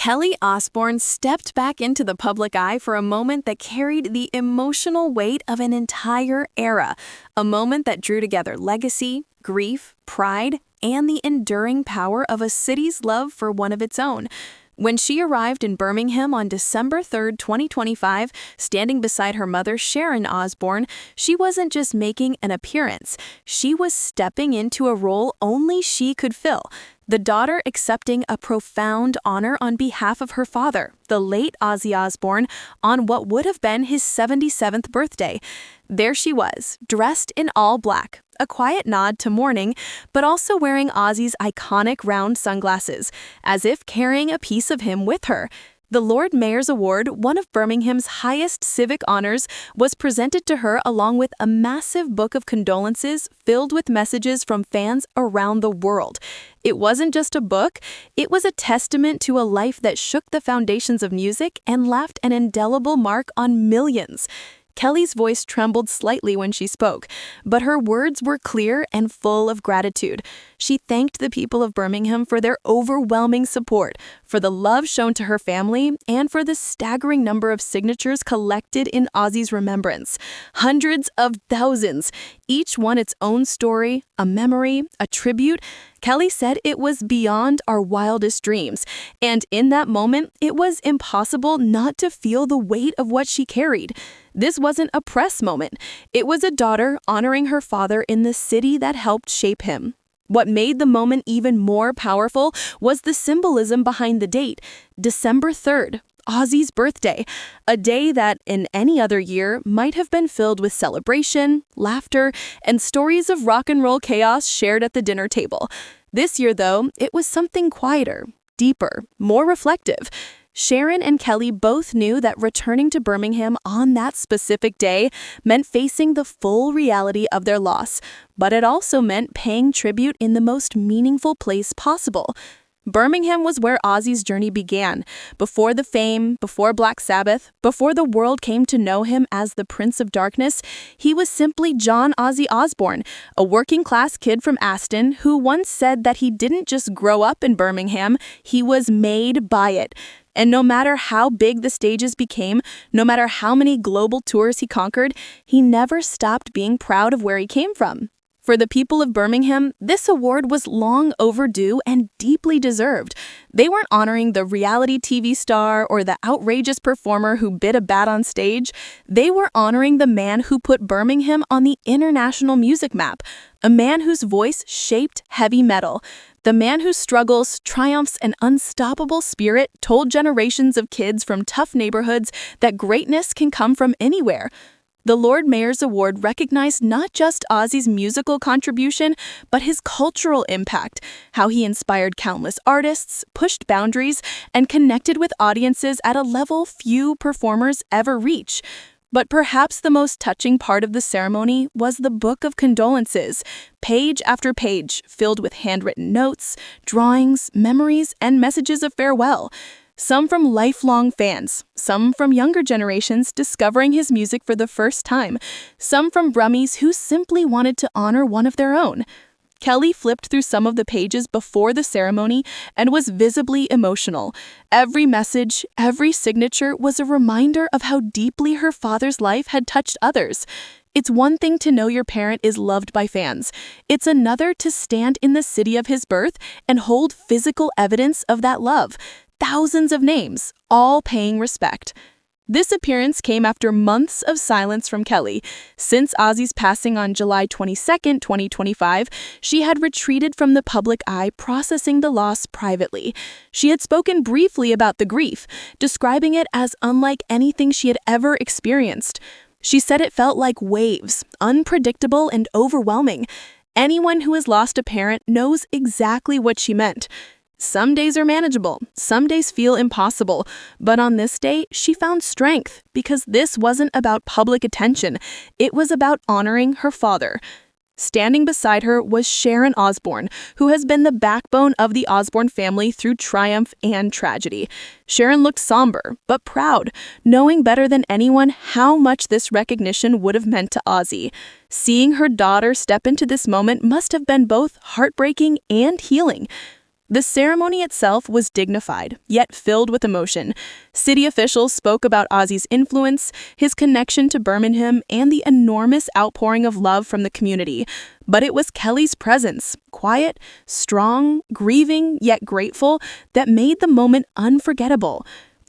Kelly Osbourne stepped back into the public eye for a moment that carried the emotional weight of an entire era, a moment that drew together legacy, grief, pride, and the enduring power of a city's love for one of its own. When she arrived in Birmingham on December 3, 2025, standing beside her mother, Sharon Osbourne, she wasn't just making an appearance. She was stepping into a role only she could fill. The daughter accepting a profound honor on behalf of her father, the late Ozzy Osbourne, on what would have been his 77th birthday. There she was, dressed in all black, a quiet nod to mourning, but also wearing Ozzy's iconic round sunglasses, as if carrying a piece of him with her. The Lord Mayor's Award, one of Birmingham's highest civic honors, was presented to her along with a massive Book of Condolences filled with messages from fans around the world. It wasn't just a book, it was a testament to a life that shook the foundations of music and left an indelible mark on millions. Kelly's voice trembled slightly when she spoke, but her words were clear and full of gratitude. She thanked the people of Birmingham for their overwhelming support, for the love shown to her family, and for the staggering number of signatures collected in Ozzy's remembrance. Hundreds of thousands, each one its own story, a memory, a tribute. Kelly said it was beyond our wildest dreams, and in that moment, it was impossible not to feel the weight of what she carried. This wasn't a press moment. It was a daughter honoring her father in the city that helped shape him. What made the moment even more powerful was the symbolism behind the date, December 3rd, Ozzy's birthday, a day that in any other year might have been filled with celebration, laughter, and stories of rock and roll chaos shared at the dinner table. This year, though, it was something quieter, deeper, more reflective. Sharon and Kelly both knew that returning to Birmingham on that specific day meant facing the full reality of their loss, but it also meant paying tribute in the most meaningful place possible. Birmingham was where Ozzy's journey began, before the fame, before Black Sabbath, before the world came to know him as the Prince of Darkness. He was simply John Ozzy Osbourne, a working-class kid from Aston who once said that he didn't just grow up in Birmingham, he was made by it. And no matter how big the stages became, no matter how many global tours he conquered, he never stopped being proud of where he came from. For the people of Birmingham, this award was long overdue and deeply deserved. They weren't honoring the reality TV star or the outrageous performer who bit a bat on stage. They were honoring the man who put Birmingham on the international music map, a man whose voice shaped heavy metal. The man whose struggles, triumphs, and unstoppable spirit told generations of kids from tough neighborhoods that greatness can come from anywhere. The Lord Mayor's Award recognized not just Ozzy's musical contribution, but his cultural impact, how he inspired countless artists, pushed boundaries, and connected with audiences at a level few performers ever reach. But perhaps the most touching part of the ceremony was the Book of Condolences, page after page filled with handwritten notes, drawings, memories, and messages of farewell. Some from lifelong fans, some from younger generations discovering his music for the first time, some from Brummies who simply wanted to honor one of their own. Kelly flipped through some of the pages before the ceremony and was visibly emotional. Every message, every signature was a reminder of how deeply her father's life had touched others. It's one thing to know your parent is loved by fans. It's another to stand in the city of his birth and hold physical evidence of that love. Thousands of names, all paying respect. This appearance came after months of silence from Kelly. Since Ozzy's passing on July 22, 2025, she had retreated from the public eye, processing the loss privately. She had spoken briefly about the grief, describing it as unlike anything she had ever experienced. She said it felt like waves, unpredictable and overwhelming. Anyone who has lost a parent knows exactly what she meant. Some days are manageable, some days feel impossible, but on this day, she found strength because this wasn't about public attention. It was about honoring her father. Standing beside her was Sharon Osbourne, who has been the backbone of the Osbourne family through triumph and tragedy. Sharon looked somber, but proud, knowing better than anyone how much this recognition would have meant to Ozzy. Seeing her daughter step into this moment must have been both heartbreaking and healing. The ceremony itself was dignified, yet filled with emotion. City officials spoke about Ozzy's influence, his connection to Birmingham, and the enormous outpouring of love from the community. But it was Kelly's presence, quiet, strong, grieving, yet grateful, that made the moment unforgettable.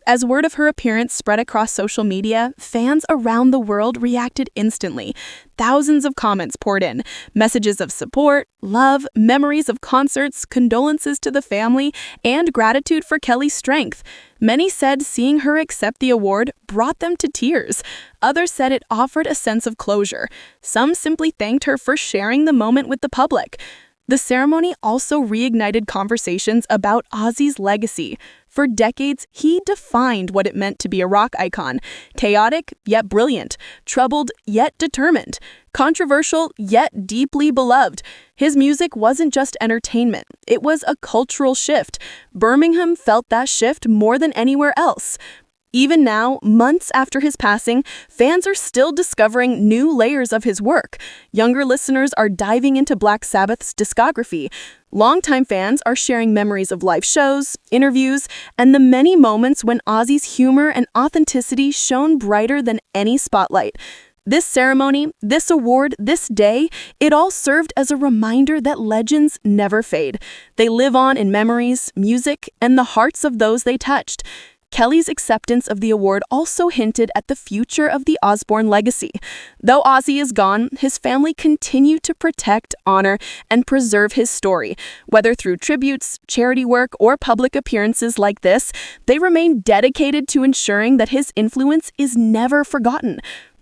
As word of her appearance spread across social media, fans around the world reacted instantly. Thousands of comments poured in, messages of support, love, memories of concerts, condolences to the family, and gratitude for Kelly's strength. Many said seeing her accept the award brought them to tears. Others said it offered a sense of closure. Some simply thanked her for sharing the moment with the public. The ceremony also reignited conversations about Ozzy's legacy. For decades, he defined what it meant to be a rock icon. Chaotic, yet brilliant. Troubled, yet determined. Controversial, yet deeply beloved. His music wasn't just entertainment. It was a cultural shift. Birmingham felt that shift more than anywhere else. Even now, months after his passing, fans are still discovering new layers of his work. Younger listeners are diving into Black Sabbath's discography. Longtime fans are sharing memories of live shows, interviews, and the many moments when Ozzy's humor and authenticity shone brighter than any spotlight. This ceremony, this award, this day, it all served as a reminder that legends never fade. They live on in memories, music, and the hearts of those they touched. Kelly's acceptance of the award also hinted at the future of the Osbourne legacy. Though Ozzy is gone, his family continued to protect, honor, and preserve his story. Whether through tributes, charity work, or public appearances like this, they remain dedicated to ensuring that his influence is never forgotten.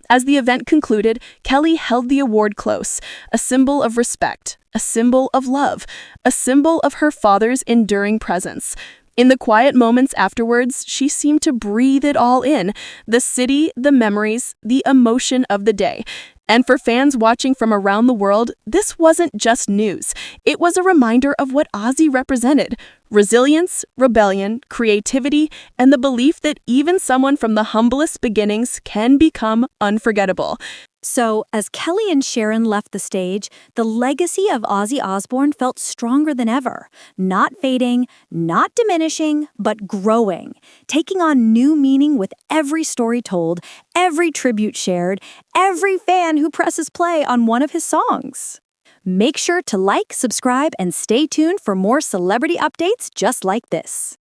As the event concluded, Kelly held the award close, a symbol of respect, a symbol of love, a symbol of her father's enduring presence. In the quiet moments afterwards, she seemed to breathe it all in, the city, the memories, the emotion of the day. And for fans watching from around the world, this wasn't just news. It was a reminder of what Ozzy represented: resilience, rebellion, creativity, and the belief that even someone from the humblest beginnings can become unforgettable. So, as Kelly and Sharon left the stage, the legacy of Ozzy Osbourne felt stronger than ever. Not fading, not diminishing, but growing, taking on new meaning with every story told, every tribute shared, every fan who presses play on one of his songs. Make sure to like, subscribe, and stay tuned for more celebrity updates just like this.